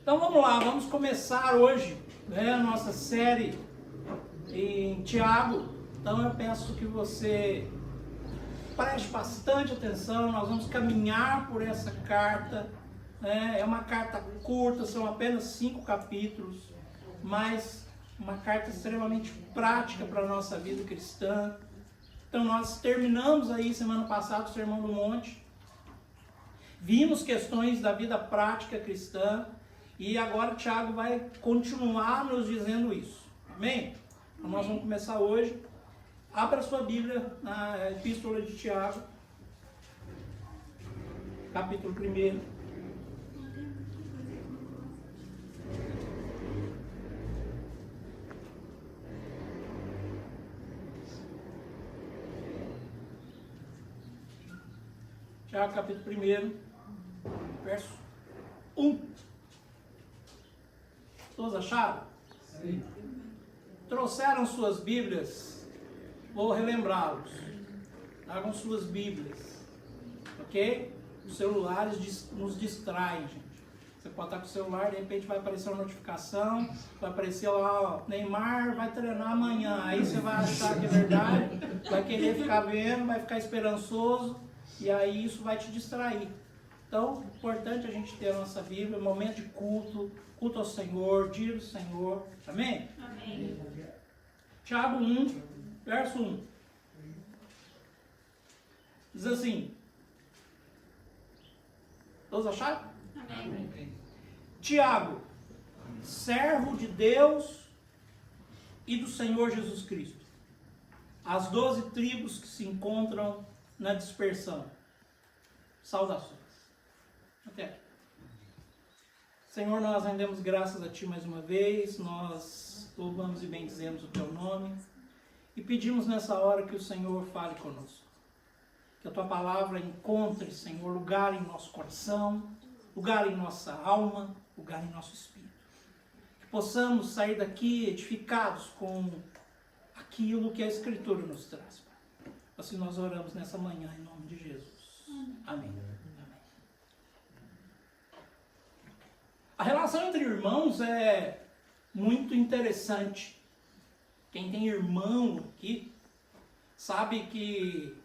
Então vamos lá, vamos começar hoje, a nossa série em Tiago. Então eu peço que você preste bastante atenção, nós vamos caminhar por essa carta. É uma carta curta, são apenas 5 capítulos, mas uma carta extremamente prática para a nossa vida cristã. Então nós terminamos aí semana passada o Sermão do Monte, vimos questões da vida prática cristã e agora Tiago vai continuar nos dizendo isso. Amém? Então nós vamos começar hoje. Abra sua Bíblia na Epístola de Tiago, capítulo 1. Tiago, capítulo 1, verso 1. Todos acharam? Sim. Trouxeram suas Bíblias? Vou relembrá-los. Tragam suas Bíblias. Ok? Os celulares nos distraem, gente. Você pode estar com o celular, de repente vai aparecer uma notificação, vai aparecer lá, ó, Neymar vai treinar amanhã. Aí você vai achar que é verdade, vai querer ficar vendo, vai ficar esperançoso, e aí isso vai te distrair. Então, é importante a gente ter a nossa Bíblia, momento de culto, culto ao Senhor, dia do Senhor. Amém? Amém. Tiago 1. Verso 1. Diz assim. Todos acharam? Amém. Tiago, servo de Deus e do Senhor Jesus Cristo, as 12 tribos que se encontram na dispersão. Saudações. Até aqui. Senhor, nós rendemos graças a Ti mais uma vez, nós louvamos e bendizemos o Teu nome. E pedimos nessa hora que o Senhor fale conosco. Que a Tua palavra encontre, Senhor, lugar em nosso coração, lugar em nossa alma, lugar em nosso espírito. Que possamos sair daqui edificados com aquilo que a Escritura nos traz. Assim nós oramos nessa manhã, em nome de Jesus. Amém. A relação entre irmãos é muito interessante. Quem tem irmão aqui, sabe que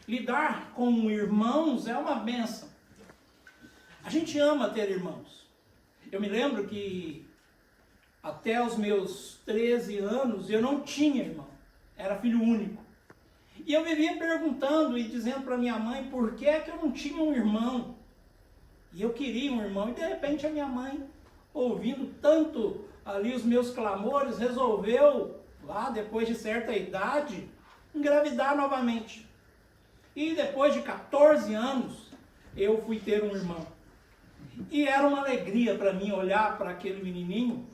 lidar com irmãos é uma bênção. A gente ama ter irmãos. Eu me lembro que até os meus 13 anos eu não tinha irmão. Era filho único. E eu vivia perguntando e dizendo para minha mãe por que é que eu não tinha um irmão. E eu queria um irmão. E de repente a minha mãe, ouvindo tanto ali os meus clamores, resolveu, lá depois de certa idade, engravidar novamente. E depois de 14 anos, eu fui ter um irmão. E era uma alegria para mim olhar para aquele menininho,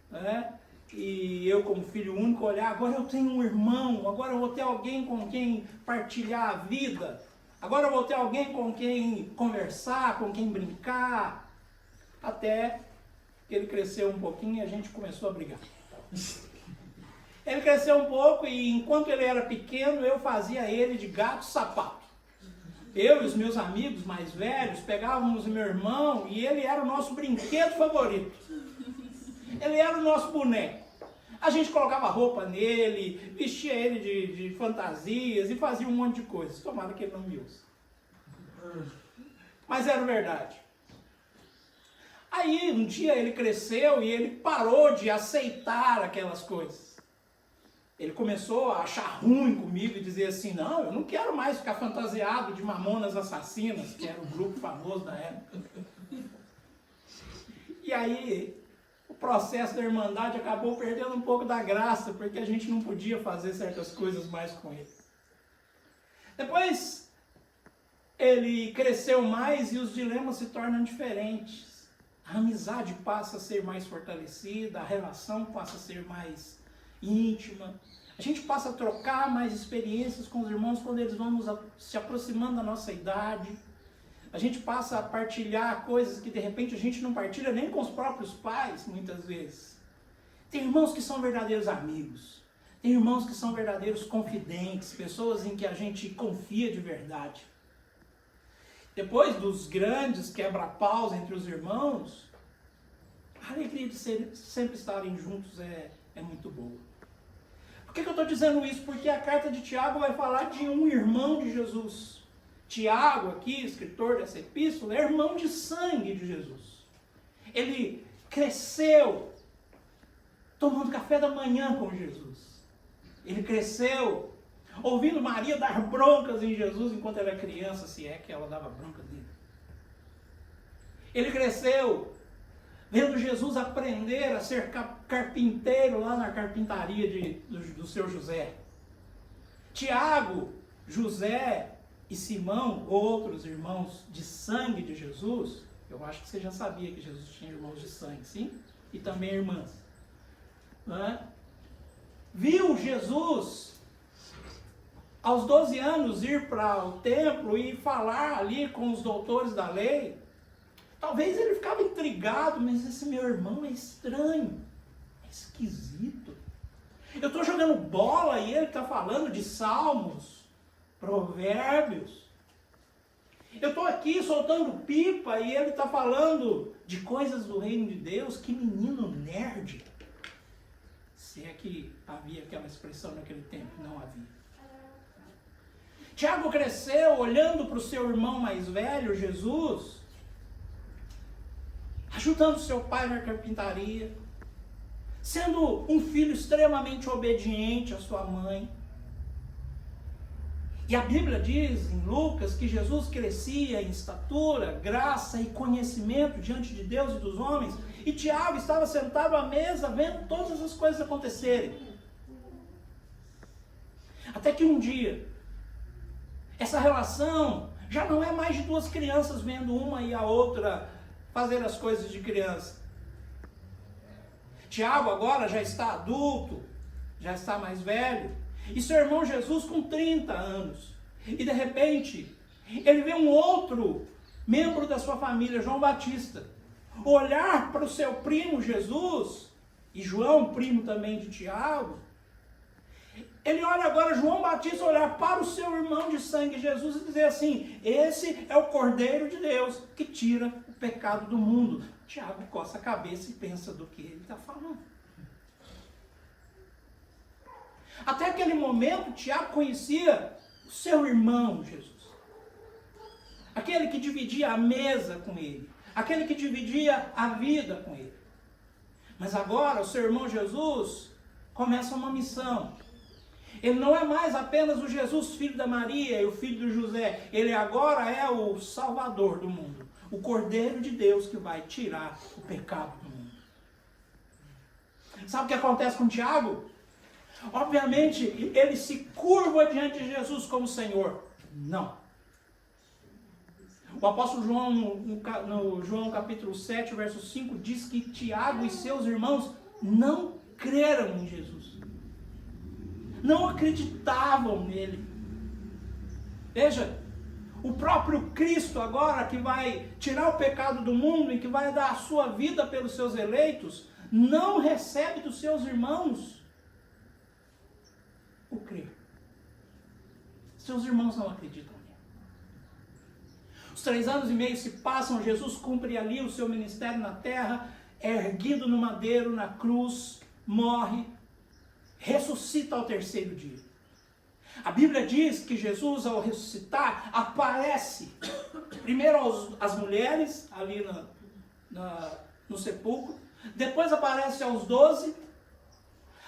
né? E eu como filho único olhar, agora eu tenho um irmão, agora eu vou ter alguém com quem partilhar a vida, agora eu vou ter alguém com quem conversar, com quem brincar. Até que ele cresceu um pouquinho e a gente começou a brigar. Ele cresceu um pouco e enquanto ele era pequeno, eu fazia ele de gato sapato. Eu e os meus amigos mais velhos pegávamos o meu irmão e ele era o nosso brinquedo favorito. Ele era o nosso boneco. A gente colocava roupa nele, vestia ele de fantasias e fazia um monte de coisas. Tomara que ele não me ouça. Mas era verdade. Aí um dia ele cresceu e ele parou de aceitar aquelas coisas. Ele começou a achar ruim comigo e dizer assim, não, eu não quero mais ficar fantasiado de Mamonas Assassinas, que era um grupo famoso da época. E aí o processo da Irmandade acabou perdendo um pouco da graça, porque a gente não podia fazer certas coisas mais com ele. Depois ele cresceu mais e os dilemas se tornam diferentes. A amizade passa a ser mais fortalecida, a relação passa a ser mais íntima. A gente passa a trocar mais experiências com os irmãos quando eles vão se aproximando da nossa idade. A gente passa a partilhar coisas que de repente a gente não partilha nem com os próprios pais, muitas vezes. Tem irmãos que são verdadeiros amigos. Tem irmãos que são verdadeiros confidentes, pessoas em que a gente confia de verdade. Depois dos grandes quebra-paus entre os irmãos, A alegria de sempre estarem juntos é muito boa. Por que eu estou dizendo isso? Porque a carta de Tiago vai falar de um irmão de Jesus. Tiago, aqui, escritor dessa epístola, é irmão de sangue de Jesus. Ele cresceu tomando café da manhã com Jesus. Ele cresceu ouvindo Maria dar broncas em Jesus enquanto era criança, se é que ela dava bronca nele. Ele cresceu vendo Jesus aprender a ser carpinteiro lá na carpintaria do seu José. Tiago, José e Simão, outros irmãos de sangue de Jesus, eu acho que você já sabia que Jesus tinha irmãos de sangue, sim? E também irmãs. Viu Jesus, aos 12 anos, ir para o templo e falar ali com os doutores da lei. Talvez ele ficava intrigado, mas esse meu irmão é estranho, é esquisito. Eu estou jogando bola e ele está falando de salmos, provérbios. Eu estou aqui soltando pipa e ele está falando de coisas do reino de Deus. Que menino nerd. Se é que havia aquela expressão naquele tempo, não havia. Tiago cresceu olhando para o seu irmão mais velho, Jesus, ajudando seu pai na carpintaria, sendo um filho extremamente obediente à sua mãe. E a Bíblia diz em Lucas que Jesus crescia em estatura, graça e conhecimento diante de Deus e dos homens, e Tiago estava sentado à mesa vendo todas as coisas acontecerem. Até que um dia, essa relação já não é mais de duas crianças vendo uma e a outra fazer as coisas de criança. Tiago agora já está adulto, já está mais velho, e seu irmão Jesus com 30 anos. E de repente, ele vê um outro membro da sua família, João Batista, olhar para o seu primo Jesus, e João, primo também de Tiago. Ele olha agora João Batista olhar para o seu irmão de sangue Jesus e dizer assim: esse é o Cordeiro de Deus que tira o pecado do mundo. Tiago coça a cabeça e pensa do que ele está falando. Até aquele momento, Tiago conhecia o seu irmão Jesus. Aquele que dividia a mesa com ele. Aquele que dividia a vida com ele. Mas agora o seu irmão Jesus começa uma missão. Ele não é mais apenas o Jesus, filho da Maria e o filho do José. Ele agora é o Salvador do mundo. O Cordeiro de Deus que vai tirar o pecado do mundo. Sabe o que acontece com Tiago? Obviamente, ele se curva diante de Jesus como Senhor. Não. O apóstolo João, no João capítulo 7, verso 5, diz que Tiago e seus irmãos não creram em Jesus. Não acreditavam nele. Veja, o próprio Cristo agora que vai tirar o pecado do mundo e que vai dar a sua vida pelos seus eleitos, não recebe dos seus irmãos o crer. Seus irmãos não acreditam nele. Os 3 anos e meio se passam, Jesus cumpre ali o seu ministério na terra, é erguido no madeiro, na cruz, morre, ressuscita ao 3º dia. A Bíblia diz que Jesus, ao ressuscitar, aparece primeiro às mulheres, ali no sepulcro, depois aparece aos 12,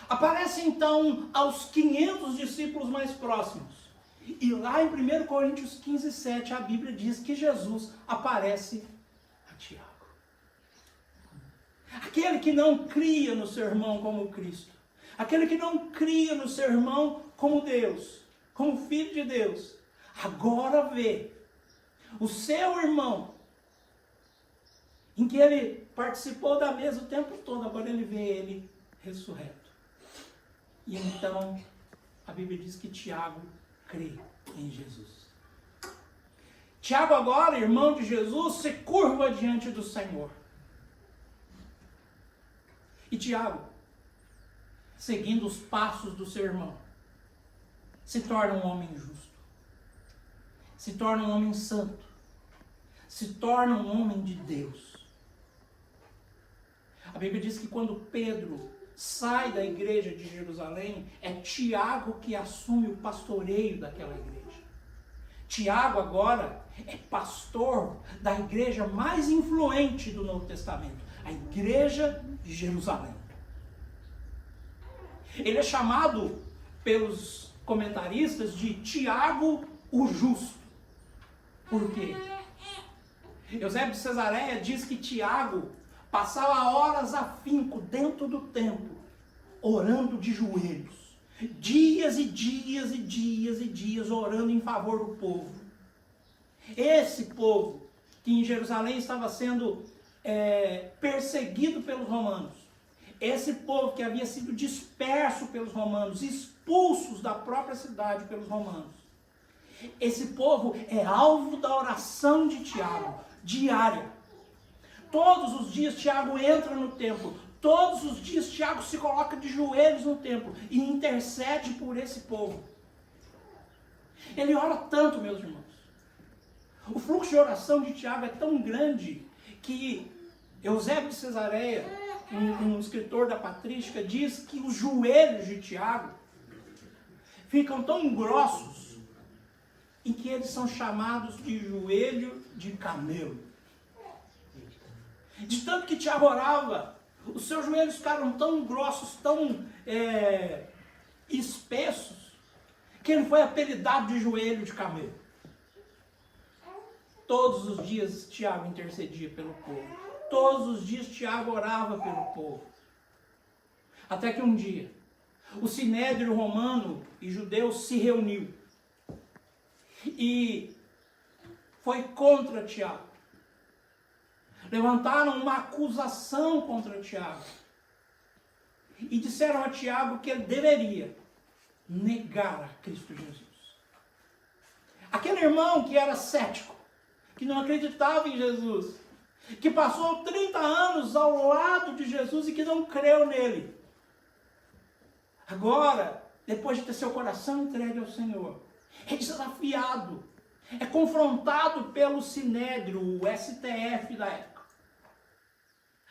aparece então aos 500 discípulos mais próximos. E lá em 1 Coríntios 15, 7, a Bíblia diz que Jesus aparece a Tiago. Aquele que não cria no seu irmão como Cristo. Aquele que não cria no seu irmão como Deus, como Filho de Deus, agora vê o seu irmão, em que ele participou da mesa o tempo todo, agora ele vê ele ressurreto. E então, a Bíblia diz que Tiago crê em Jesus. Tiago agora, irmão de Jesus, se curva diante do Senhor. E Tiago, seguindo os passos do seu irmão, se torna um homem justo, se torna um homem santo, se torna um homem de Deus. Bíblia diz que quando Pedro sai da igreja de Jerusalém, é Tiago que assume o pastoreio daquela igreja. Tiago agora é pastor da igreja mais influente do Novo Testamento, a igreja de Jerusalém. Ele é chamado pelos comentaristas de Tiago o Justo. Por quê? Eusébio de Cesareia diz que Tiago passava horas afinco dentro do templo, orando de joelhos. Dias e dias e dias e dias orando em favor do povo. Esse povo que em Jerusalém estava sendo perseguido pelos romanos. Esse povo que havia sido disperso pelos romanos, expulsos da própria cidade pelos romanos. Esse povo é alvo da oração de Tiago, diária. Todos os dias Tiago entra no templo. Todos os dias Tiago se coloca de joelhos no templo e intercede por esse povo. Ele ora tanto, meus irmãos. O fluxo de oração de Tiago é tão grande que Eusébio de Cesareia, um escritor da patrística, diz que os joelhos de Tiago ficam tão grossos em que eles são chamados de joelho de camelo. De tanto que Tiago orava, os seus joelhos ficaram tão grossos, tão espessos, que ele foi apelidado de joelho de camelo. Todos os dias Tiago intercedia pelo povo. Todos os dias Tiago orava pelo povo. Até que um dia, o sinédrio romano e judeu se reuniu. E foi contra Tiago. Levantaram uma acusação contra Tiago. E disseram a Tiago que ele deveria negar a Cristo Jesus. Aquele irmão que era cético, que não acreditava em Jesus, que passou 30 anos ao lado de Jesus e que não creu nele. Agora, depois de ter seu coração entregue ao Senhor, é desafiado, é confrontado pelo Sinédrio, o STF da época,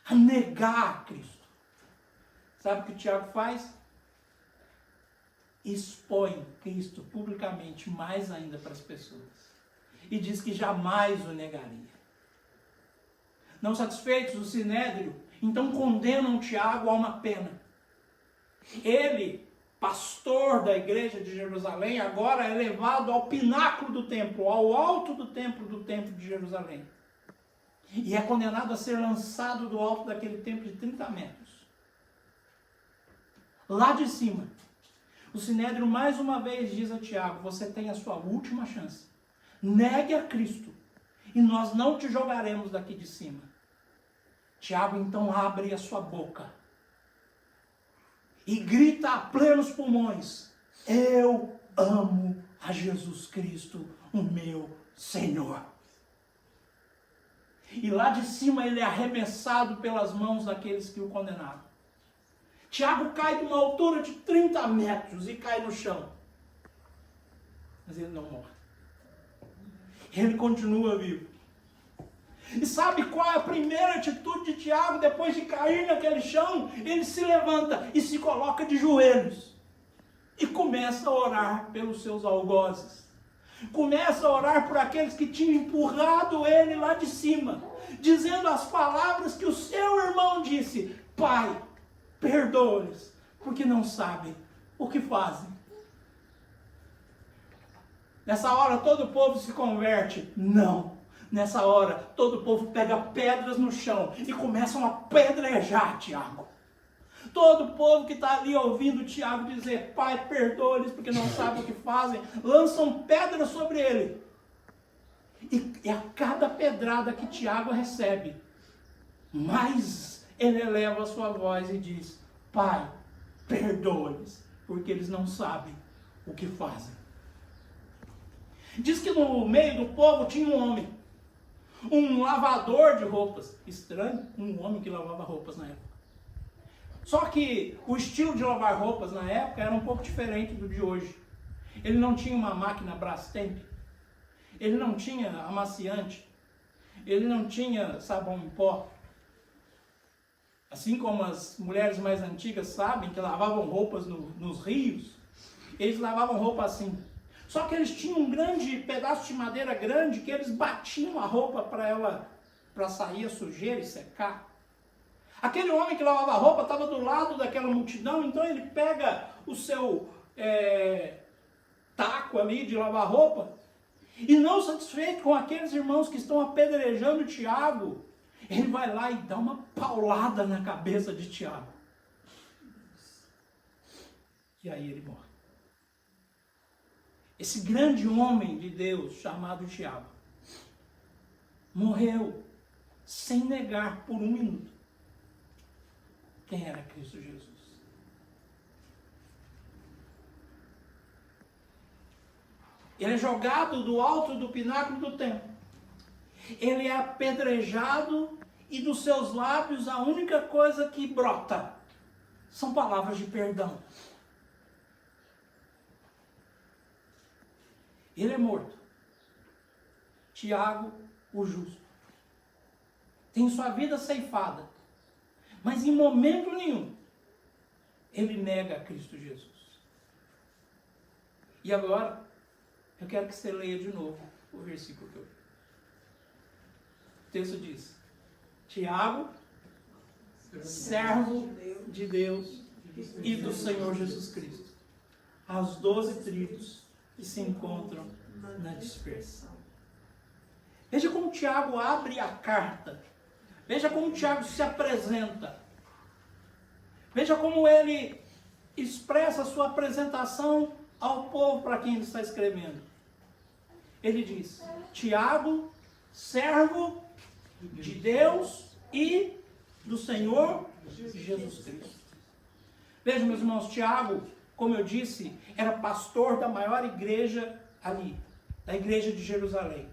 a negar a Cristo. Sabe o que o Tiago faz? Expõe Cristo publicamente mais ainda para as pessoas. E diz que jamais o negaria. Não satisfeitos, o Sinédrio então condenam Tiago a uma pena. Ele, pastor da igreja de Jerusalém, agora é levado ao pináculo do templo, ao alto do templo de Jerusalém. E é condenado a ser lançado do alto daquele templo de 30 metros. Lá de cima, o Sinédrio mais uma vez diz a Tiago: você tem a sua última chance. Negue a Cristo e nós não te jogaremos daqui de cima. Tiago então abre a sua boca e grita a plenos pulmões: eu amo a Jesus Cristo, o meu Senhor. E lá de cima ele é arremessado pelas mãos daqueles que o condenaram. Tiago cai de uma altura de 30 metros e cai no chão. Mas ele não morre. Ele continua vivo. E sabe qual é a primeira atitude de Tiago depois de cair naquele chão? Ele se levanta e se coloca de joelhos. E começa a orar pelos seus algozes. Começa a orar por aqueles que tinham empurrado ele lá de cima. Dizendo as palavras que o seu irmão disse: Pai, perdoa-lhes, porque não sabem o que fazem. Nessa hora todo o povo se converte? Não. Nessa hora todo o povo pega pedras no chão e começam a apedrejar Tiago. Todo o povo que está ali ouvindo Tiago dizer: Pai, perdoa-lhes porque não sabem o que fazem, lançam pedras sobre ele. E a cada pedrada que Tiago recebe, mais ele eleva a sua voz e diz: Pai, perdoa-lhes porque eles não sabem o que fazem. Diz que no meio do povo tinha um homem, um lavador de roupas. Estranho, um homem que lavava roupas na época. Só que o estilo de lavar roupas na época era um pouco diferente do de hoje. Ele não tinha uma máquina Brastemp, ele não tinha amaciante, ele não tinha sabão em pó. Assim como as mulheres mais antigas sabem que lavavam roupas nos rios, eles lavavam roupa assim. Só que eles tinham um grande pedaço de madeira grande que eles batiam a roupa para sair a sujeira e secar. Aquele homem que lavava a roupa estava do lado daquela multidão, então ele pega o seu taco ali de lavar roupa e, não satisfeito com aqueles irmãos que estão apedrejando Tiago, ele vai lá e dá uma paulada na cabeça de Tiago. E aí ele morre. Esse grande homem de Deus chamado Tiago morreu sem negar por um minuto quem era Cristo Jesus. Ele é jogado do alto do pináculo do templo. Ele é apedrejado e dos seus lábios a única coisa que brota são palavras de perdão. Ele é morto. Tiago, o justo, tem sua vida ceifada, mas em momento nenhum ele nega a Cristo Jesus. E agora, eu quero que você leia de novo o versículo que eu li. O texto diz: Tiago, servo de Deus e do Senhor Jesus Cristo, as 12 tribos que se encontram na dispersão. Veja como Tiago abre a carta. Veja como Tiago se apresenta. Veja como ele expressa a sua apresentação ao povo para quem ele está escrevendo. Ele diz: Tiago, servo de Deus e do Senhor Jesus Cristo. Veja, meus irmãos, Tiago, como eu disse, era pastor da maior igreja ali, da igreja de Jerusalém.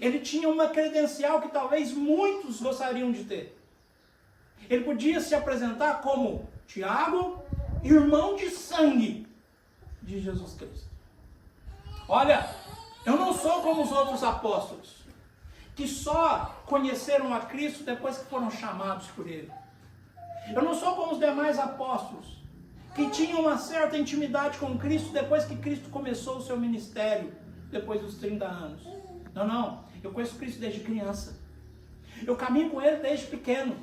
Ele tinha uma credencial que talvez muitos gostariam de ter. Ele podia se apresentar como Tiago, irmão de sangue de Jesus Cristo. Olha, eu não sou como os outros apóstolos, que só conheceram a Cristo depois que foram chamados por Ele. Eu não sou como os demais apóstolos, que tinham uma certa intimidade com Cristo depois que Cristo começou o seu ministério, depois dos 30 anos. Não, não. Eu conheço Cristo desde criança. Eu caminho com Ele desde pequeno.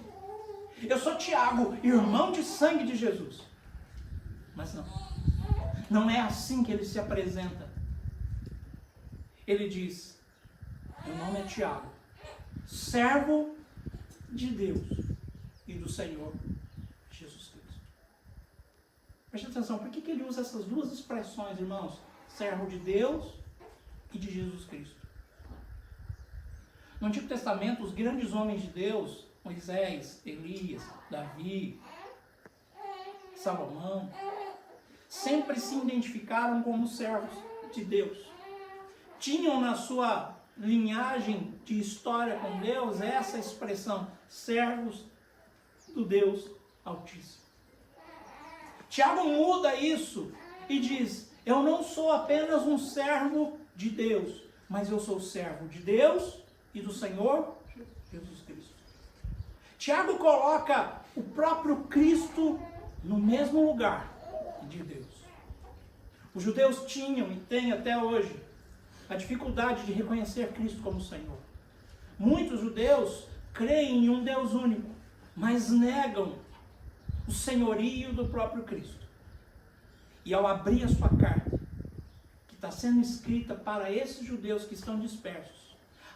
Eu sou Tiago, irmão de sangue de Jesus. Mas não. Não é assim que ele se apresenta. Ele diz: meu nome é Tiago, servo de Deus e do Senhor Jesus Cristo. Preste atenção, por que ele usa essas duas expressões, irmãos? Servo de Deus e de Jesus Cristo. No Antigo Testamento, os grandes homens de Deus, Moisés, Elias, Davi, Salomão, sempre se identificaram como servos de Deus. Tinham na sua linhagem de história com Deus essa expressão: servos do Deus Altíssimo. Tiago muda isso e diz: eu não sou apenas um servo de Deus, mas eu sou servo de Deus e do Senhor Jesus Cristo. Tiago coloca o próprio Cristo no mesmo lugar de Deus. Os judeus tinham e têm até hoje a dificuldade de reconhecer Cristo como Senhor. Muitos judeus creem em um Deus único, mas negam o senhorio do próprio Cristo. E ao abrir a sua carta, que está sendo escrita para esses judeus que estão dispersos,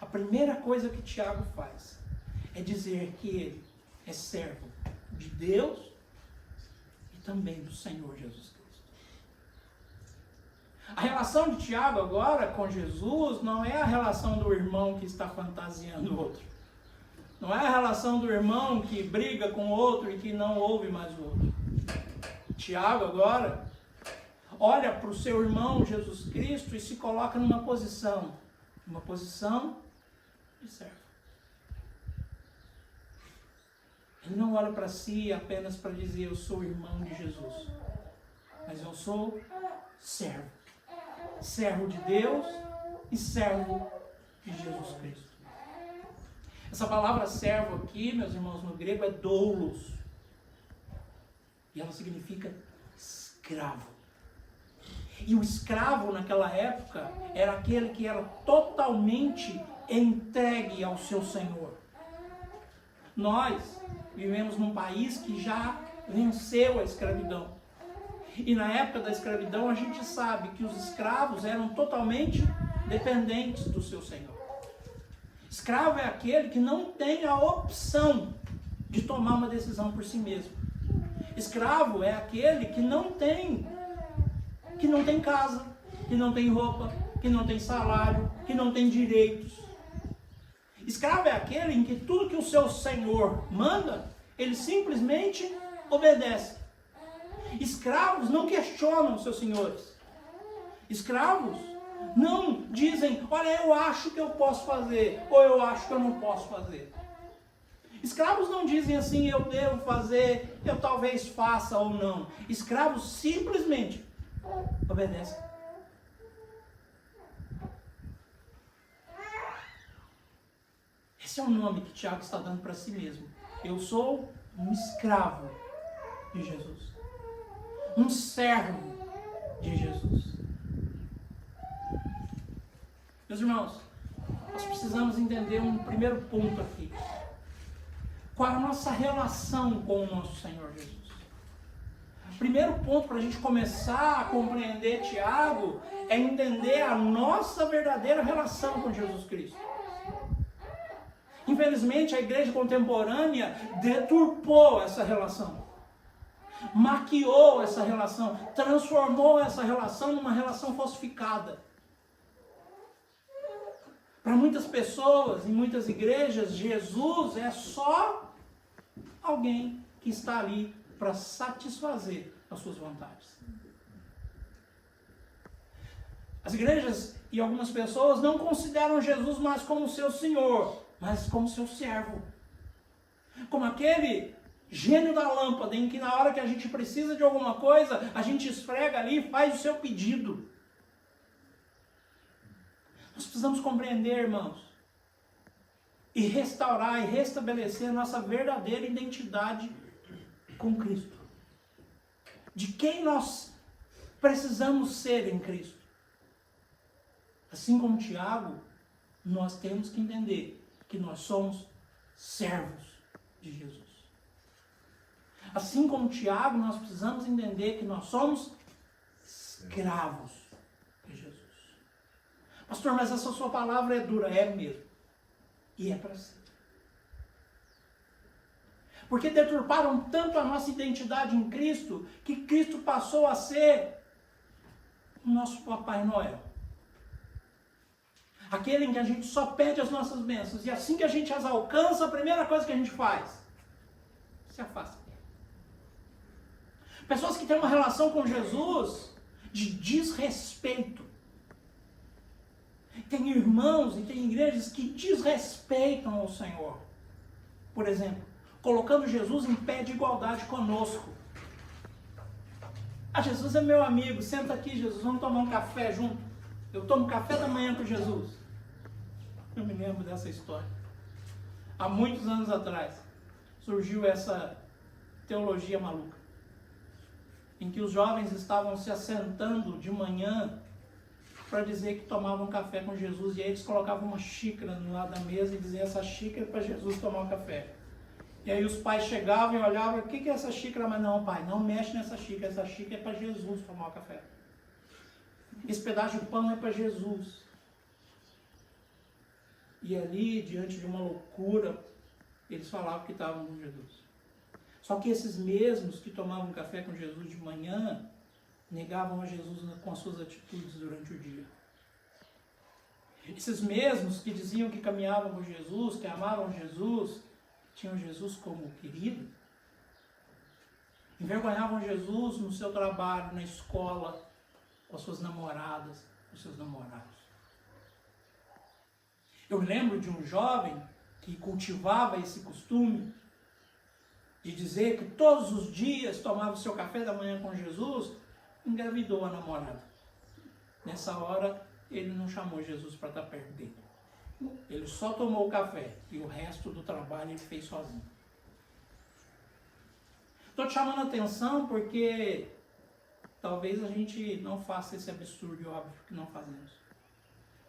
a primeira coisa que Tiago faz é dizer que ele é servo de Deus e também do Senhor Jesus Cristo. A relação de Tiago agora com Jesus não é a relação do irmão que está fantasiando o outro. Não é a relação do irmão que briga com o outro e que não ouve mais o outro. Tiago agora olha para o seu irmão Jesus Cristo e se coloca numa posição de servo. Ele não olha para si apenas para dizer: eu sou irmão de Jesus, mas eu sou servo. Servo de Deus e servo de Jesus Cristo. Essa palavra servo aqui, meus irmãos, no grego é doulos. E ela significa escravo. E o escravo naquela época era aquele que era totalmente entregue ao seu senhor. Nós vivemos num país que já venceu a escravidão. E na época da escravidão a gente sabe que os escravos eram totalmente dependentes do seu senhor. Escravo é aquele que não tem a opção de tomar uma decisão por si mesmo. Escravo é aquele que não tem casa, que não tem roupa, que não tem salário, que não tem direitos. Escravo é aquele em que tudo que o seu senhor manda, ele simplesmente obedece. Escravos não questionam seus senhores. Escravos não dizem, olha, eu acho que eu posso fazer, ou eu acho que eu não posso fazer. Escravos não dizem assim, eu devo fazer, eu talvez faça ou não. Escravos simplesmente obedecem. Esse é o nome que Tiago está dando para si mesmo. Eu sou um escravo de Jesus. Um servo de Jesus. Meus irmãos, nós precisamos entender um primeiro ponto aqui. Qual é a nossa relação com o nosso Senhor Jesus? O primeiro ponto para a gente começar a compreender Tiago é entender a nossa verdadeira relação com Jesus Cristo. Infelizmente, a igreja contemporânea deturpou essa relação. Maquiou essa relação, transformou essa relação numa relação falsificada. Para muitas pessoas, em muitas igrejas, Jesus é só alguém que está ali para satisfazer as suas vontades. As igrejas e algumas pessoas não consideram Jesus mais como seu Senhor, mas como seu servo. Como aquele gênio da lâmpada, em que na hora que a gente precisa de alguma coisa, a gente esfrega ali e faz o seu pedido. Nós precisamos compreender, irmãos, e restaurar e restabelecer a nossa verdadeira identidade com Cristo. De quem nós precisamos ser em Cristo. Assim como Tiago, nós temos que entender que nós somos servos de Jesus. Assim como Tiago, nós precisamos entender que nós somos escravos de Jesus. Pastor, mas essa sua palavra é dura. É mesmo. E é para ser. Porque deturparam tanto a nossa identidade em Cristo, que Cristo passou a ser o nosso Papai Noel. Aquele em que a gente só pede as nossas bênçãos. E assim que a gente as alcança, a primeira coisa que a gente faz, se afasta. Pessoas que têm uma relação com Jesus de desrespeito. Tem irmãos e tem igrejas que desrespeitam o Senhor. Por exemplo, colocando Jesus em pé de igualdade conosco. Ah, Jesus é meu amigo, senta aqui, Jesus, vamos tomar um café junto. Eu tomo café da manhã com Jesus. Eu me lembro dessa história. Há muitos anos atrás, surgiu essa teologia maluca, em que os jovens estavam se assentando de manhã para dizer que tomavam café com Jesus, e aí eles colocavam uma xícara no lado da mesa e diziam, essa xícara é para Jesus tomar um café. E aí os pais chegavam e olhavam, o que é essa xícara? Mas não, pai, não mexe nessa xícara, essa xícara é para Jesus tomar o café. Esse pedaço de pão é para Jesus. E ali, diante de uma loucura, eles falavam que estavam com Jesus. Só que esses mesmos que tomavam café com Jesus de manhã, negavam a Jesus com as suas atitudes durante o dia. Esses mesmos que diziam que caminhavam com Jesus, que amavam Jesus, tinham Jesus como querido, envergonhavam Jesus no seu trabalho, na escola, com as suas namoradas, com os seus namorados. Eu lembro de um jovem que cultivava esse costume de dizer que todos os dias tomava o seu café da manhã com Jesus, engravidou a namorada. Nessa hora, ele não chamou Jesus para estar perto dele. Ele só tomou o café e o resto do trabalho ele fez sozinho. Estou te chamando a atenção porque talvez a gente não faça esse absurdo e óbvio que não fazemos.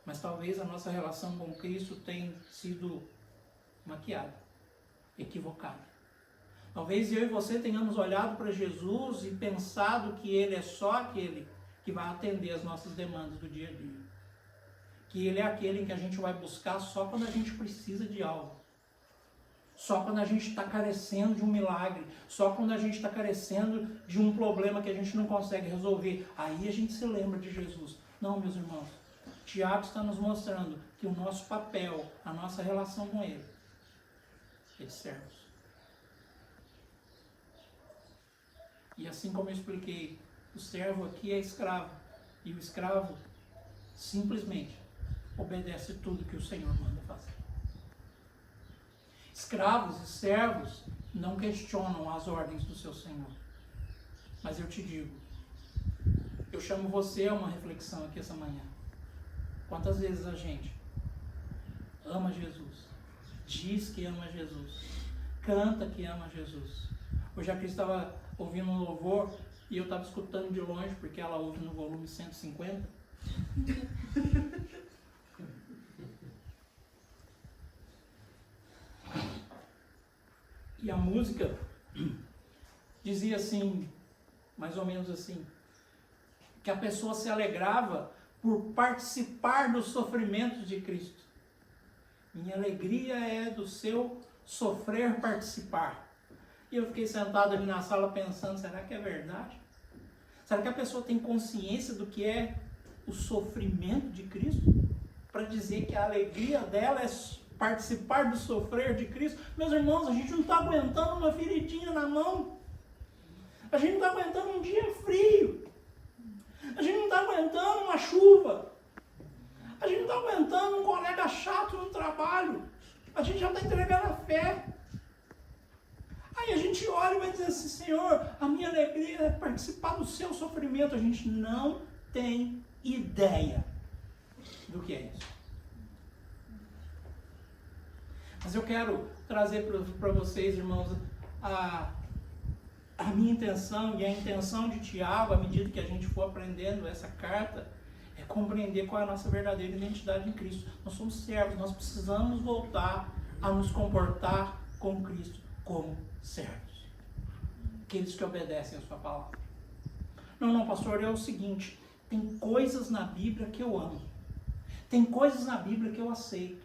Mas talvez a nossa relação com Cristo tenha sido maquiada, equivocada. Talvez eu e você tenhamos olhado para Jesus e pensado que Ele é só aquele que vai atender as nossas demandas do dia a dia. Que Ele é aquele em que a gente vai buscar só quando a gente precisa de algo. Só quando a gente está carecendo de um milagre. Só quando a gente está carecendo de um problema que a gente não consegue resolver. Aí a gente se lembra de Jesus. Não, meus irmãos. Tiago está nos mostrando que o nosso papel, a nossa relação com Ele, é de servos. E assim como eu expliquei, o servo aqui é escravo. E o escravo simplesmente obedece tudo que o Senhor manda fazer. Escravos e servos não questionam as ordens do seu Senhor. Mas eu te digo, eu chamo você a uma reflexão aqui essa manhã. Quantas vezes a gente ama Jesus, diz que ama Jesus, canta que ama Jesus. Hoje a Cris estava ouvindo um louvor e eu estava escutando de longe, porque ela ouve no volume 150. E a música dizia assim, mais ou menos assim, que a pessoa se alegrava por participar dos sofrimentos de Cristo. Minha alegria é do seu sofrer participar. E eu fiquei sentado ali na sala pensando, será que é verdade? Será que a pessoa tem consciência do que é o sofrimento de Cristo? Para dizer que a alegria dela é participar do sofrer de Cristo? Meus irmãos, a gente não está aguentando uma feridinha na mão. A gente não está aguentando um dia frio. A gente não está aguentando uma chuva. A gente não está aguentando um colega chato no trabalho. A gente já está entregando a fé. Aí a gente olha e vai dizer assim, Senhor, a minha alegria é participar do seu sofrimento. A gente não tem ideia do que é isso. Mas eu quero trazer para vocês, irmãos, a minha intenção e a intenção de Tiago, à medida que a gente for aprendendo essa carta, é compreender qual é a nossa verdadeira identidade em Cristo. Nós somos servos, nós precisamos voltar a nos comportar com Cristo como servos. Aqueles que obedecem a sua palavra. Não, pastor, é o seguinte, tem coisas na Bíblia que eu amo. Tem coisas na Bíblia que eu aceito.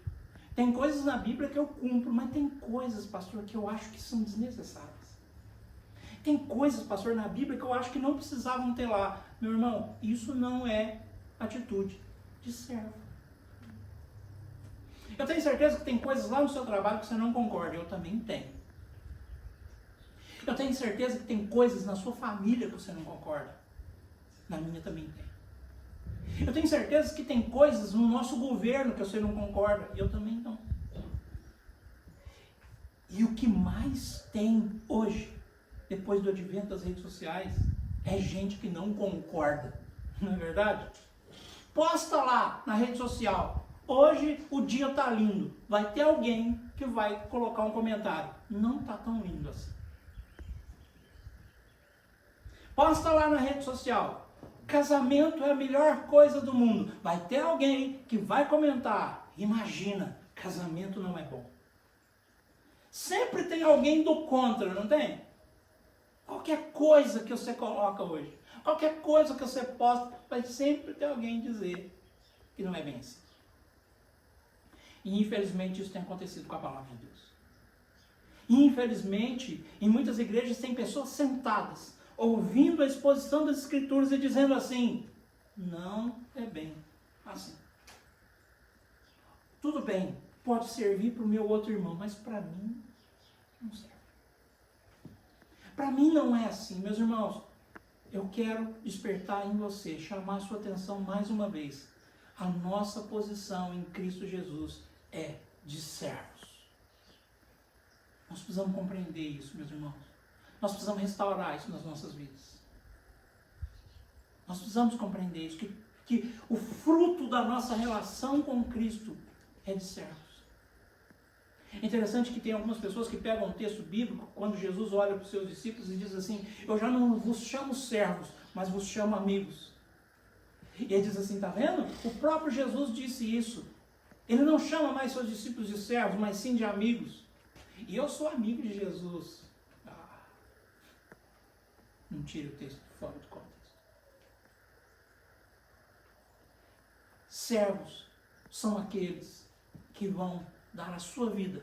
Tem coisas na Bíblia que eu cumpro, mas tem coisas, pastor, que eu acho que são desnecessárias. Tem coisas, pastor, na Bíblia que eu acho que não precisavam ter lá. Meu irmão, isso não é atitude de servo. Eu tenho certeza que tem coisas lá no seu trabalho que você não concorda. Eu também tenho. Eu tenho certeza que tem coisas na sua família que você não concorda. Na minha também tem. Eu tenho certeza que tem coisas no nosso governo que você não concorda. E eu também não. E o que mais tem hoje, depois do advento das redes sociais, é gente que não concorda. Não é verdade? Posta lá na rede social. Hoje o dia está lindo. Vai ter alguém que vai colocar um comentário. Não está tão lindo assim. Posta lá na rede social. Casamento é a melhor coisa do mundo. Vai ter alguém que vai comentar. Imagina, casamento não é bom. Sempre tem alguém do contra, não tem? Qualquer coisa que você coloca hoje, qualquer coisa que você posta, vai sempre ter alguém dizer que não é bem assim. E infelizmente isso tem acontecido com a palavra de Deus. Infelizmente, em muitas igrejas tem pessoas sentadas, ouvindo a exposição das Escrituras e dizendo assim, não é bem assim. Tudo bem, pode servir para o meu outro irmão, mas para mim não serve. Para mim não é assim, meus irmãos. Eu quero despertar em você, chamar a sua atenção mais uma vez. A nossa posição em Cristo Jesus é de servos. Nós precisamos compreender isso, meus irmãos. Nós precisamos restaurar isso nas nossas vidas. Nós precisamos compreender isso, que o fruto da nossa relação com Cristo é de servos. É interessante que tem algumas pessoas que pegam um texto bíblico, quando Jesus olha para os seus discípulos e diz assim: eu já não vos chamo servos, mas vos chamo amigos. E ele diz assim, tá vendo? O próprio Jesus disse isso. Ele não chama mais seus discípulos de servos, mas sim de amigos. E eu sou amigo de Jesus. Não tire o texto fora do contexto. Servos são aqueles que vão dar a sua vida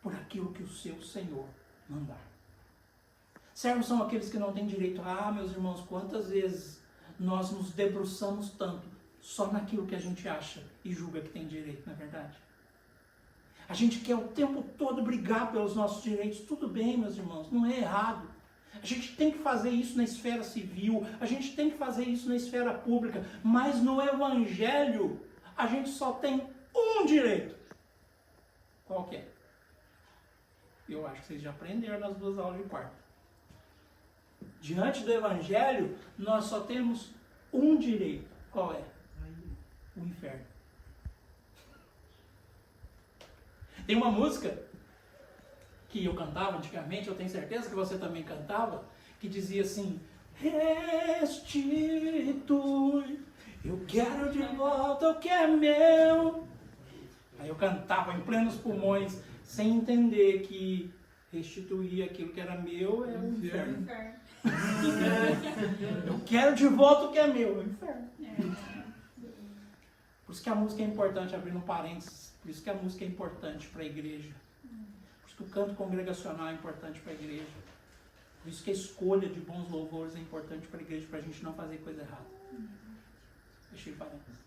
por aquilo que o seu Senhor mandar. Servos são aqueles que não têm direito. Meus irmãos, quantas vezes nós nos debruçamos tanto só naquilo que a gente acha e julga que tem direito, não é verdade? A gente quer o tempo todo brigar pelos nossos direitos. Tudo bem, meus irmãos, não é errado. A gente tem que fazer isso na esfera civil, a gente tem que fazer isso na esfera pública, mas no Evangelho a gente só tem um direito. Qual que é? Eu acho que vocês já aprenderam nas 2 aulas de quarta. Diante do Evangelho, nós só temos um direito. Qual é? O inferno. Tem uma música que eu cantava antigamente, eu tenho certeza que você também cantava, que dizia assim: restitui, eu quero de volta o que é meu. Aí eu cantava em plenos pulmões, sem entender que restituir aquilo que era meu é o inferno. Eu quero de volta o que é meu, é o inferno. Por isso que a música é importante, abrindo um parênteses, por isso que a música é importante para a igreja. Por isso que o canto congregacional é importante para a igreja. Por isso que a escolha de bons louvores é importante para a igreja, para a gente não fazer coisa errada. Fechei parênteses.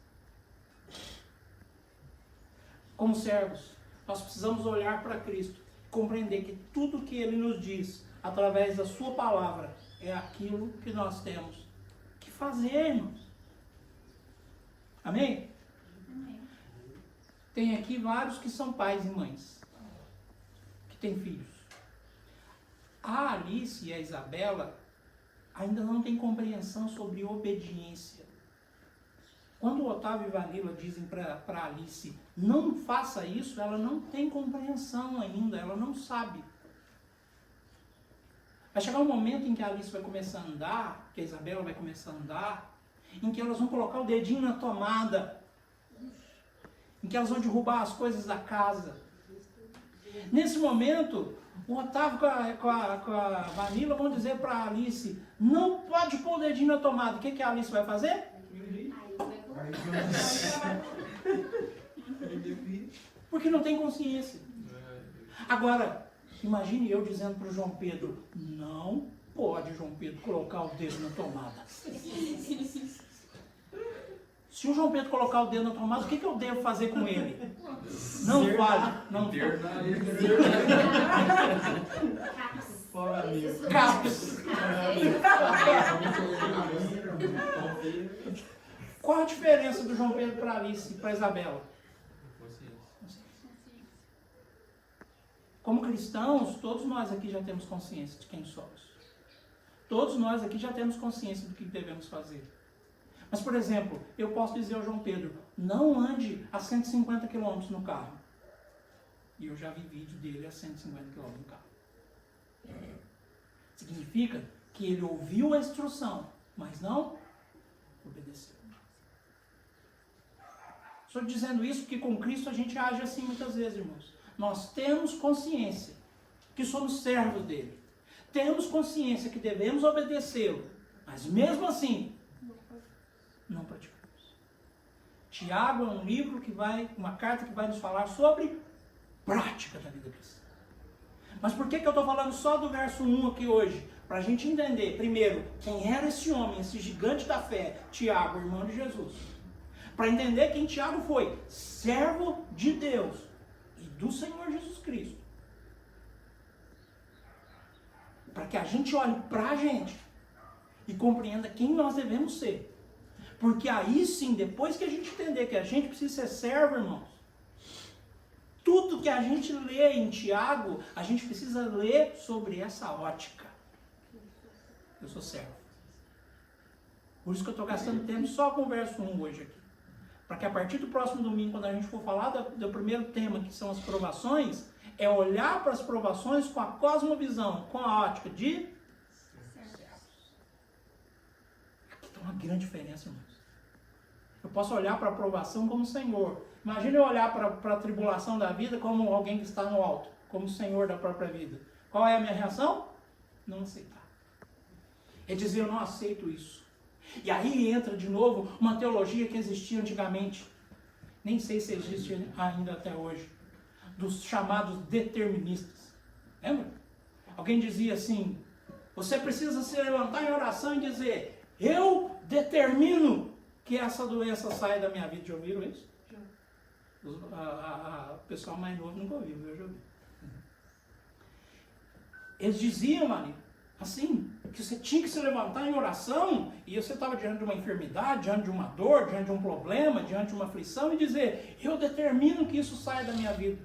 Como servos, nós precisamos olhar para Cristo, compreender que tudo que Ele nos diz, através da sua palavra, é aquilo que nós temos que fazer, irmãos. Amém? Amém. Tem aqui vários que são pais e mães, que têm filhos. A Alice e a Isabela ainda não têm compreensão sobre obediência. Quando o Otávio e Vanilla dizem para Alice, não faça isso, ela não tem compreensão ainda, ela não sabe. Vai chegar um momento em que a Alice vai começar a andar, que a Isabela vai começar a andar, em que elas vão colocar o dedinho na tomada, em que elas vão derrubar as coisas da casa. Nesse momento, o Otávio com a Vanilla vão dizer para a Alice, não pode pôr o dedinho na tomada. O que a Alice vai fazer? Porque não tem consciência. Agora, imagine eu dizendo para o João Pedro, não pode, João Pedro, colocar o dedo na tomada. Se o João Pedro colocar o dedo na tomada, o que eu devo fazer com ele? Não fale. Não fale. Caps. Qual a diferença do João Pedro para Alice e para Isabela? Como cristãos, todos nós aqui já temos consciência de quem somos. Todos nós aqui já temos consciência do que devemos fazer. Mas, por exemplo, eu posso dizer ao João Pedro, não ande a 150 km no carro. E eu já vi vídeo dele a 150 km no carro. Significa que ele ouviu a instrução, mas não obedeceu. Estou dizendo isso porque com Cristo a gente age assim muitas vezes, irmãos. Nós temos consciência que somos servos dele. Temos consciência que devemos obedecê-lo. Mas mesmo assim, não praticamos. Tiago é um livro uma carta que vai nos falar sobre prática da vida cristã. Mas por que eu estou falando só do verso 1 aqui hoje? Para a gente entender, primeiro, quem era esse homem, esse gigante da fé, Tiago, irmão de Jesus. Para entender quem Tiago foi, servo de Deus e do Senhor Jesus Cristo. Para que a gente olhe para a gente e compreenda quem nós devemos ser. Porque aí sim, depois que a gente entender que a gente precisa ser servo, irmãos, tudo que a gente lê em Tiago, a gente precisa ler sobre essa ótica. Eu sou servo. Por isso que eu estou gastando tempo só com o verso 1 hoje aqui. para que a partir do próximo domingo, quando a gente for falar do primeiro tema, que são as provações, é olhar para as provações com a cosmovisão, com a ótica de servos. Aqui está uma grande diferença, irmãos. Eu posso olhar para a provação como Senhor. Imagina eu olhar para a tribulação da vida como alguém que está no alto, como Senhor da própria vida. Qual é a minha reação? Não aceitar. É dizer, eu não aceito isso. E aí entra de novo uma teologia que existia antigamente. Nem sei se existe ainda até hoje. Dos chamados deterministas. Lembra? Alguém dizia assim, você precisa se levantar em oração e dizer, eu determino que essa doença saia da minha vida. Já ouviram isso? O pessoal mais novo nunca ouviu, eu já ouvi. Eles diziam ali, assim, que você tinha que se levantar em oração e você estava diante de uma enfermidade, diante de uma dor, diante de um problema, diante de uma aflição e dizer, eu determino que isso saia da minha vida.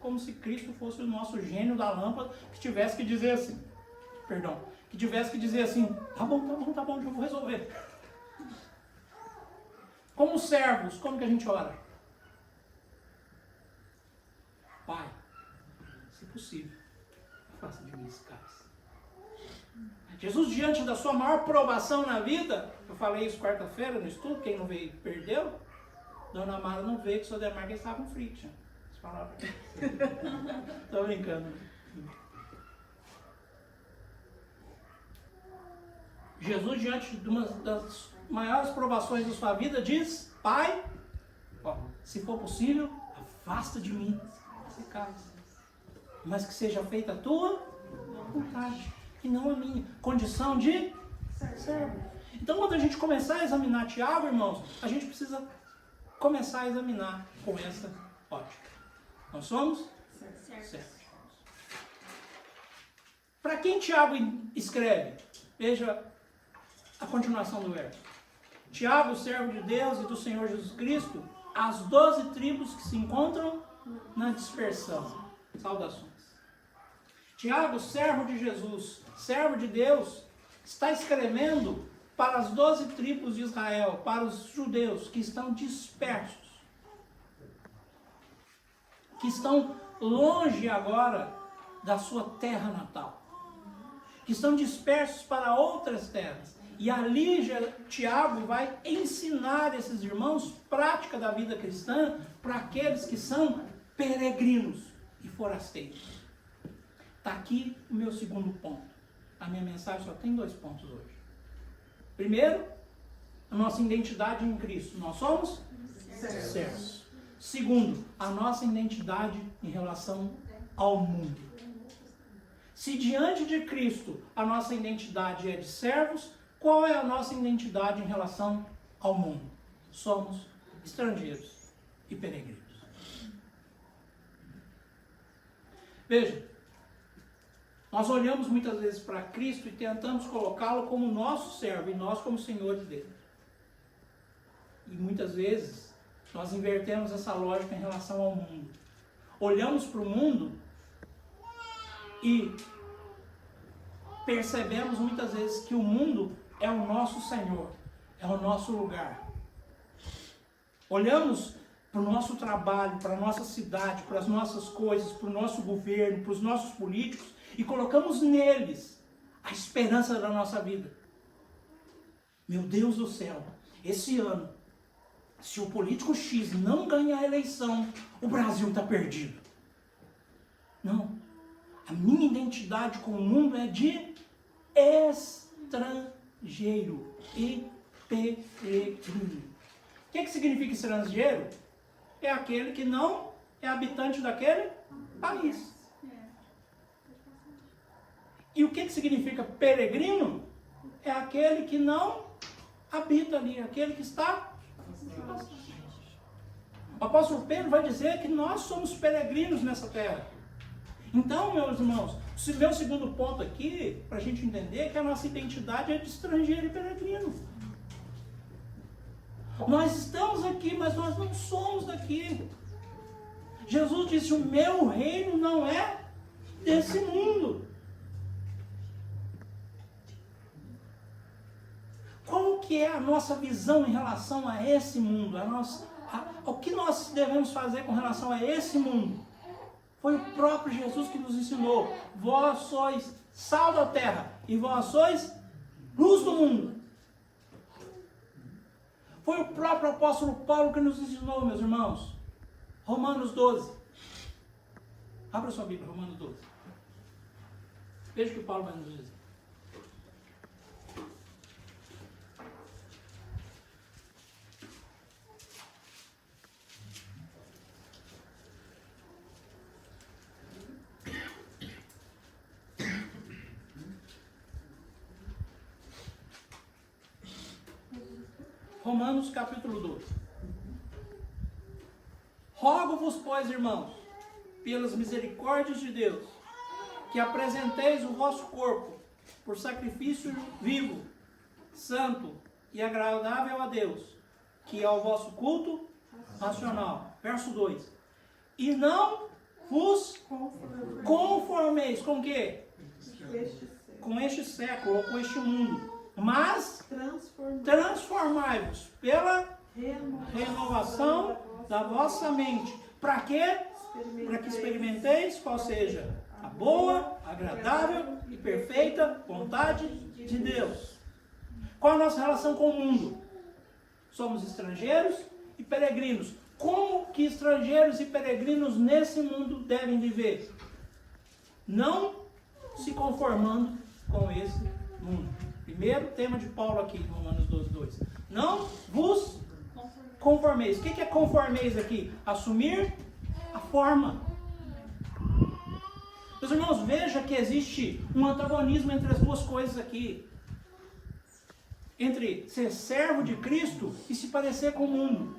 Como se Cristo fosse o nosso gênio da lâmpada que tivesse que dizer assim, que tivesse que dizer assim, tá bom, eu vou resolver. Como servos, como que a gente ora? Pai, se possível, faça de mim esse cálice. Jesus, diante da sua maior provação na vida, eu falei isso quarta-feira no estudo, quem não veio perdeu. Dona Mara não veio, que o seu Demarque estava com friction. Estou brincando. Jesus, diante de uma das maiores provações da sua vida, diz, Pai, se for possível, afasta de mim esse cálice, mas que seja feita a tua vontade e não a minha. Condição de servo. Então, quando a gente começar a examinar Tiago, irmãos, a gente precisa começar a examinar com essa ótica. Nós somos servos. Para quem Tiago escreve? Veja a continuação do verso. Tiago, servo de Deus e do Senhor Jesus Cristo, as 12 tribos que se encontram na dispersão. Saudações. Tiago, servo de Jesus, servo de Deus, está escrevendo para as 12 tribos de Israel, para os judeus que estão dispersos, que estão longe agora da sua terra natal, que estão dispersos para outras terras. E ali Tiago vai ensinar esses irmãos prática da vida cristã para aqueles que são peregrinos e forasteiros. Está aqui o meu segundo ponto. A minha mensagem só tem 2 pontos hoje. Primeiro, a nossa identidade em Cristo. Nós somos servos. Segundo, a nossa identidade em relação ao mundo. Se diante de Cristo a nossa identidade é de servos, qual é a nossa identidade em relação ao mundo? Somos estrangeiros e peregrinos. Veja, nós olhamos muitas vezes para Cristo e tentamos colocá-lo como nosso servo e nós como senhores dele. E muitas vezes nós invertemos essa lógica em relação ao mundo. Olhamos para o mundo e percebemos muitas vezes que o mundo é o nosso Senhor, é o nosso lugar. Olhamos para o nosso trabalho, para a nossa cidade, para as nossas coisas, para o nosso governo, para os nossos políticos e colocamos neles a esperança da nossa vida. Meu Deus do céu, esse ano, se o político X não ganhar a eleição, o Brasil está perdido. Não. A minha identidade com o mundo é de estrangeiro e peregrino. O que significa estrangeiro? É aquele que não é habitante daquele país. E o que significa peregrino? É aquele que não habita ali, aquele que está... O apóstolo Pedro vai dizer que nós somos peregrinos nessa terra. Então, meus irmãos, o meu segundo ponto aqui, para a gente entender, é que a nossa identidade é de estrangeiro e peregrino. Nós estamos aqui, mas nós não somos daqui. Jesus disse, o meu reino não é desse mundo. Qual que é a nossa visão em relação a esse mundo, O que nós devemos fazer com relação a esse mundo? Foi o próprio Jesus que nos ensinou. Vós sois sal da terra e vós sois luz do mundo. Foi o próprio apóstolo Paulo que nos ensinou, meus irmãos. Romanos 12. Abra sua Bíblia, Romanos 12. Veja o que Paulo vai nos dizer. Romanos capítulo 12. Rogo-vos, pois, irmãos, pelas misericórdias de Deus, que apresenteis o vosso corpo por sacrifício vivo, santo e agradável a Deus, que é o vosso culto racional. Verso 2. E não vos conformeis com o quê? Com este século ou com este mundo. Mas transformai-vos pela renovação da vossa mente. Para quê? Para que experimenteis qual seja a boa, agradável e perfeita vontade de Deus. Qual a nossa relação com o mundo? Somos estrangeiros e peregrinos. Como que estrangeiros e peregrinos nesse mundo devem viver? Não se conformando com esse mundo. Primeiro tema de Paulo aqui, Romanos 12, 2. Não vos conformeis. O que é conformeis aqui? Assumir a forma. Meus irmãos, veja que existe um antagonismo entre as duas coisas aqui. Entre ser servo de Cristo e se parecer com o mundo.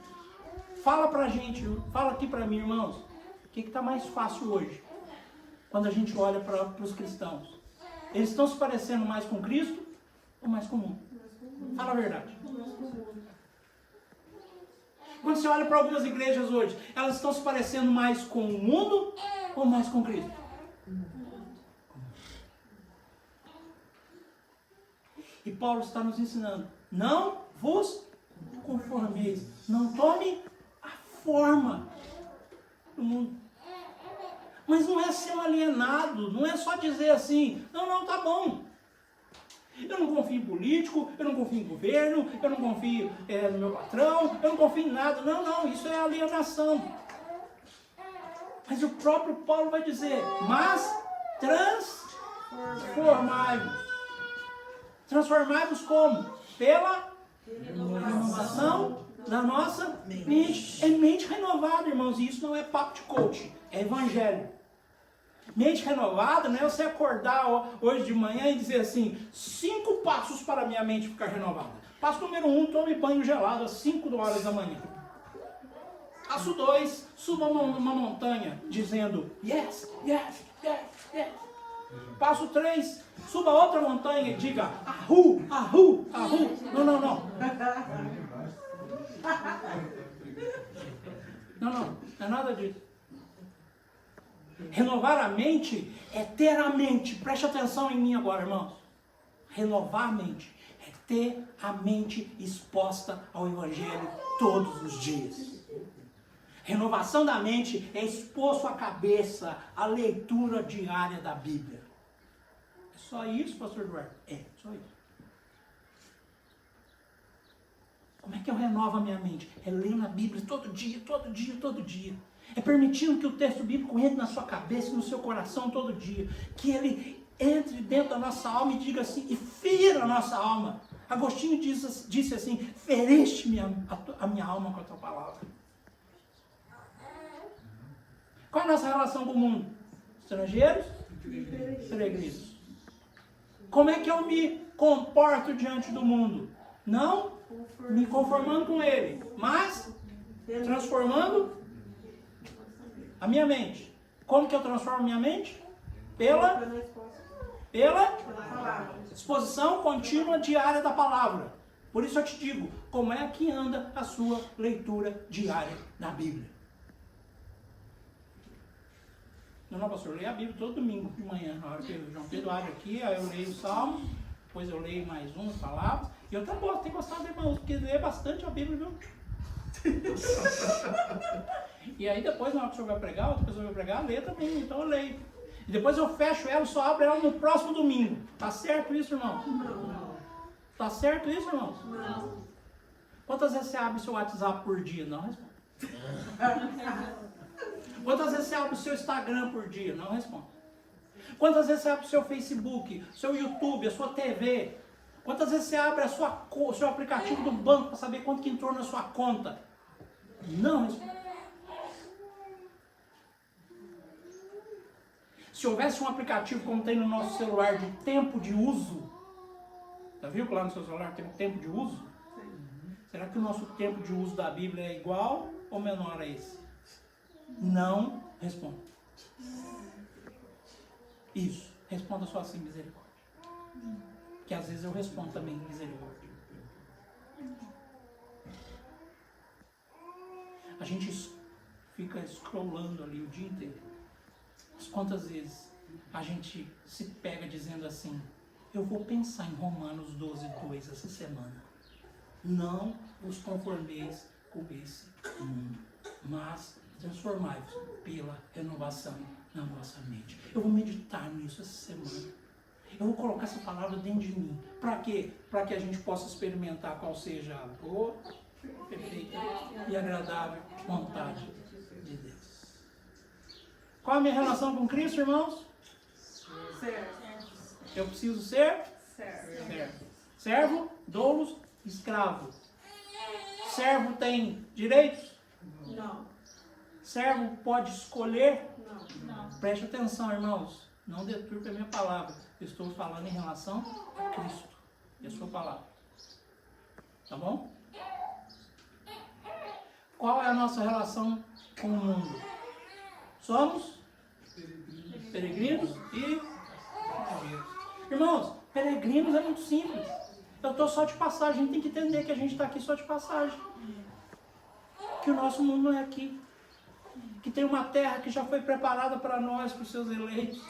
Fala pra gente, fala aqui pra mim, irmãos. O que está mais fácil hoje? Quando a gente olha para os cristãos. Eles estão se parecendo mais com Cristo ou mais com o mundo? Fala a verdade. Quando você olha para algumas igrejas hoje, elas estão se parecendo mais com o mundo ou mais com Cristo? E Paulo está nos ensinando, não vos conformeis, não tome a forma do mundo. Mas não é ser um alienado, não é só dizer assim, não, tá bom. Eu não confio em político, eu não confio em governo, eu não confio no meu patrão, eu não confio em nada. Não, isso é alienação. Mas o próprio Paulo vai dizer, mas transformai-vos. Transformai-vos como? Pela renovação da nossa mente. É mente renovada, irmãos, e isso não é papo de coach, é evangelho. Mente renovada não é você acordar hoje de manhã e dizer assim, 5 passos para a minha mente ficar renovada. Passo número 1, tome banho gelado às 5 horas da manhã. Passo 2, suba uma montanha dizendo, yes. Passo 3, suba outra montanha e diga, ahu. Não. Não é nada disso. Renovar a mente é ter a mente, preste atenção em mim agora, irmãos. Renovar a mente é ter a mente exposta ao Evangelho todos os dias. Renovação da mente é expor sua cabeça à leitura diária da Bíblia. É só isso, pastor Eduardo? É, só isso. Como é que eu renovo a minha mente? É lendo a Bíblia todo dia. É permitindo que o texto bíblico entre na sua cabeça e no seu coração todo dia. Que ele entre dentro da nossa alma e diga assim, e fira a nossa alma. Agostinho disse assim, feriste a minha alma com a tua palavra. Qual é a nossa relação com o mundo? Estrangeiros? Peregrinos. Como é que eu me comporto diante do mundo? Não me conformando com ele, mas transformando a minha mente. Como que eu transformo minha mente? Pela exposição contínua diária da palavra. Por isso eu te digo, como é que anda a sua leitura diária da Bíblia? Não, pastor, eu leio a Bíblia todo domingo de manhã. Na hora que o João Pedro abre aqui, aí eu leio o Salmo, depois eu leio mais umas palavras. E eu tenho gostado, irmãos, porque lê bastante a Bíblia, viu? E aí depois, na hora que o senhor vai pregar, outra pessoa vai pregar, lê também, então eu leio. E depois eu fecho ela, só abro ela no próximo domingo. Tá certo isso, irmão? Não. Tá certo isso, irmãos? Não. Quantas vezes você abre o seu WhatsApp por dia? Não responde. Quantas vezes você abre o seu Instagram por dia? Não responde. Quantas vezes você abre o seu Facebook, o seu YouTube, a sua TV? Quantas vezes você abre o seu aplicativo do banco para saber quanto que entrou na sua conta? Não responde. Se houvesse um aplicativo como tem no nosso celular de tempo de uso, já viu que lá no seu celular tem um tempo de uso? Será que o nosso tempo de uso da Bíblia é igual ou menor a esse? Não responda. Isso. Responda só assim, misericórdia. Que às vezes eu respondo também, misericórdia. A gente fica scrollando ali o dia inteiro. Mas quantas vezes a gente se pega dizendo assim, eu vou pensar em Romanos 12:2 essa semana. Não vos conformeis com esse mundo, mas transformai-vos pela renovação na vossa mente. Eu vou meditar nisso essa semana. Eu vou colocar essa palavra dentro de mim. Para quê? Para que a gente possa experimentar qual seja a boa, perfeita e agradável vontade de Deus. Qual a minha relação com Cristo, irmãos? Certo. Eu preciso ser Certo. servo, doulos, escravo. Servo tem direitos? Não. Servo pode escolher? Não. Preste atenção, irmãos. Não deturpe a minha palavra. Eu estou falando em relação a Cristo e a sua palavra. Tá bom? Qual é a nossa relação com o mundo? Somos peregrinos e estrangeiros. Irmãos, peregrinos é muito simples. Eu estou só de passagem. A gente tem que entender que a gente está aqui só de passagem. Que o nosso mundo não é aqui. Que tem uma terra que já foi preparada para nós, para os seus eleitos.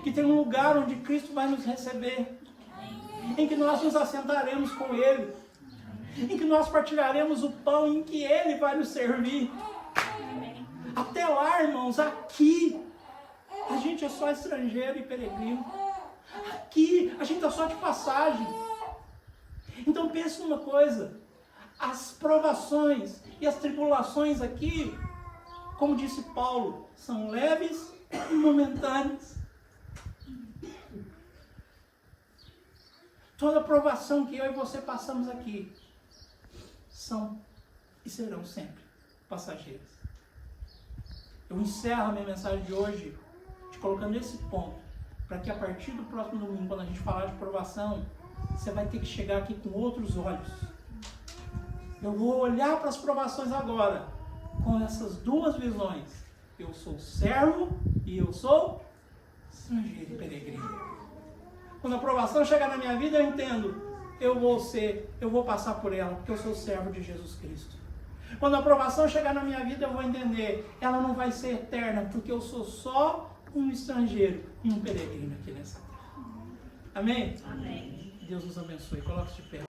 Que tem um lugar onde Cristo vai nos receber. Em que nós nos assentaremos com Ele. Em que nós partilharemos o pão em que Ele vai nos servir. Até lá, irmãos, aqui, a gente é só estrangeiro e peregrino. Aqui, a gente está só de passagem. Então pense numa coisa. As provações e as tribulações aqui, como disse Paulo, são leves e momentâneas. Toda provação que eu e você passamos aqui são e serão sempre passageiras. Eu encerro a minha mensagem de hoje te colocando esse ponto, para que a partir do próximo domingo, quando a gente falar de provação, você vai ter que chegar aqui com outros olhos. Eu vou olhar para as provações agora com essas duas visões. Eu sou servo e eu sou estrangeiro e peregrino. Quando a provação chegar na minha vida, eu entendo, eu vou passar por ela, porque eu sou servo de Jesus Cristo. Quando a provação chegar na minha vida, eu vou entender, ela não vai ser eterna, porque eu sou só um estrangeiro e um peregrino aqui nessa terra. Amém? Amém. Deus nos abençoe. Coloque-se de pé.